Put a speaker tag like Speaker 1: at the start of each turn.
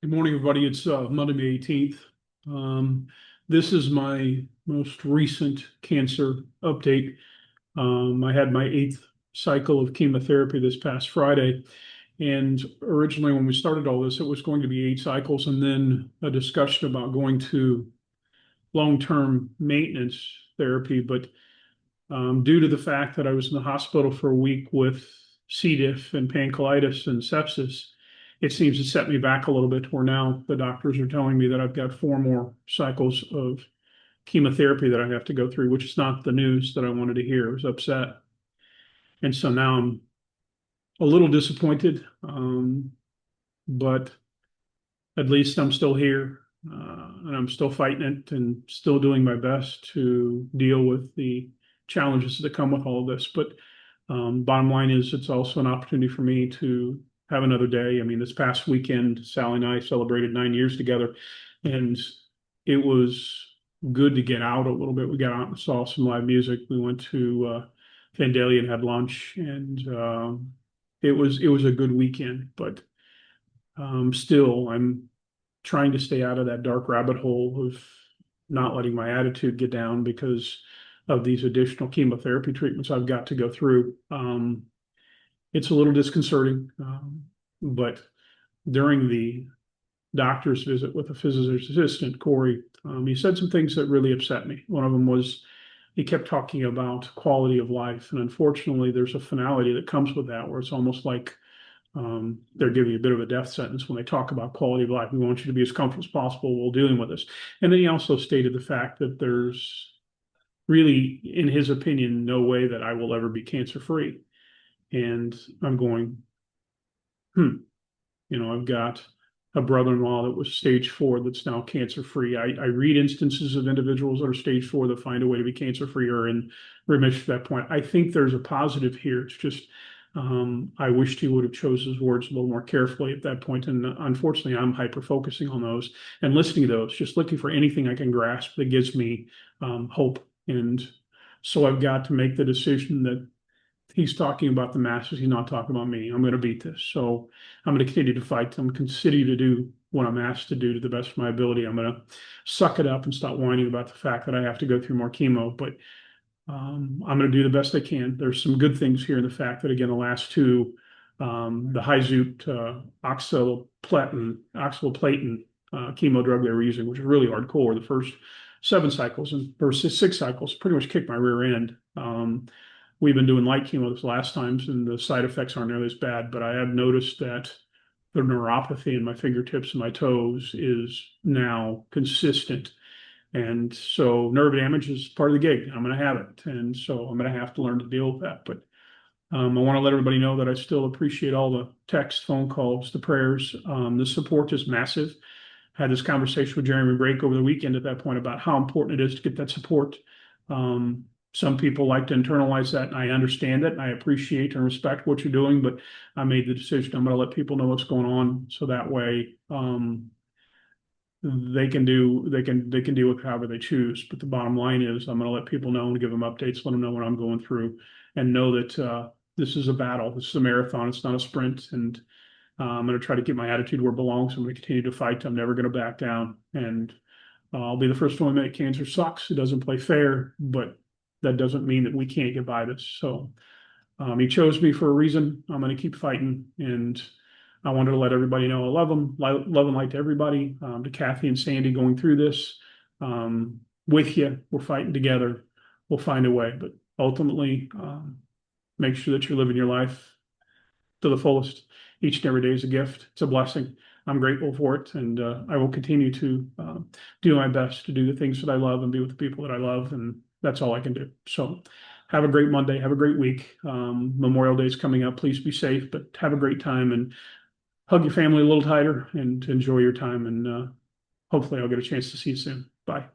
Speaker 1: Good morning, everybody. It's Monday, May 18th. This is my most recent cancer update. I had my eighth cycle of chemotherapy this past Friday. And originally, when we started all this, it was going to be 8 cycles and then a discussion about going to long-term maintenance therapy. But due to the fact that I was in the hospital for a week with C. diff and pancreatitis and sepsis, it seems to set me back a little bit, where now the doctors are telling me that I've got 4 more cycles of chemotherapy that I have to go through, which is not the news that I wanted to hear. I was upset. And so now I'm a little disappointed, but at least I'm still here, and I'm still fighting it and still doing my best to deal with the challenges that come with all of this. But bottom line is, it's also an opportunity for me to have another day. I mean, this past weekend, Sally and I celebrated 9 years together, and it was good to get out a little bit. We got out and saw some live music. We went to Vandalia and had lunch, and it was a good weekend. But still, I'm trying to stay out of that dark rabbit hole of not letting my attitude get down because of these additional chemotherapy treatments I've got to go through. It's a little disconcerting, but during the doctor's visit with the physician's assistant, Corey, he said some things that really upset me. One of them was he kept talking about quality of life. And unfortunately, there's a finality that comes with that, where it's almost like they're giving you a bit of a death sentence when they talk about quality of life. We want you to be as comfortable as possible while dealing with this. And then he also stated the fact that there's really, in his opinion, no way that I will ever be cancer free. And I'm going, I've got a brother-in-law that was stage 4 that's now cancer-free. I read instances of individuals that are stage 4 that find a way to be cancer-free or in remission at that point. I think there's a positive here. It's just I wished he would have chose his words a little more carefully at that point. And unfortunately, I'm hyper-focusing on those and listening to those, just looking for anything I can grasp that gives me hope. And so I've got to make the decision that he's talking about the masses. He's not talking about me. I'm going to beat this. So I'm going to continue to fight. I'm going to continue to do what I'm asked to do to the best of my ability. I'm going to suck it up and stop whining about the fact that I have to go through more chemo. But I'm going to do the best I can. There's some good things here in the fact that, again, the last two, the Hizoot oxaliplatin chemo drug they were using, which is really hardcore. The first 7 cycles and versus 6 cycles pretty much kicked my rear end. We've been doing light chemo this last times, and the side effects aren't nearly as bad. But I have noticed that the neuropathy in my fingertips and my toes is now consistent. And so nerve damage is part of the gig. I'm going to have it. And so I'm going to have to learn to deal with that. But I want to let everybody know that I still appreciate all the texts, phone calls, the prayers. The support is massive. Had this conversation with Jeremy Brake over the weekend at that point about how important it is to get that support. Some people like to internalize that, and I understand it, and I appreciate and respect what you're doing, but I made the decision I'm going to let people know what's going on, so that way they can deal with however they choose. But the bottom line is I'm going to let people know and give them updates, let them know what I'm going through, and know that this is a battle. This is a marathon. It's not a sprint. And I'm going to try to get my attitude where it belongs. I'm going to continue to fight. I'm never going to back down. And I'll be the first one to admit cancer sucks. It doesn't play fair, but that doesn't mean that we can't get by this. So he chose me for a reason. I'm going to keep fighting. And I wanted to let everybody know I love them, love and light to everybody, to Kathy and Sandy going through this with you. We're fighting together. We'll find a way. But ultimately, make sure that you're living your life to the fullest. Each and every day is a gift. It's a blessing. I'm grateful for it. And I will continue to do my best to do the things that I love and be with the people that I love. And that's all I can do. So have a great Monday. Have a great week. Memorial Day is coming up. Please be safe, but have a great time and hug your family a little tighter and enjoy your time. And hopefully I'll get a chance to see you soon. Bye.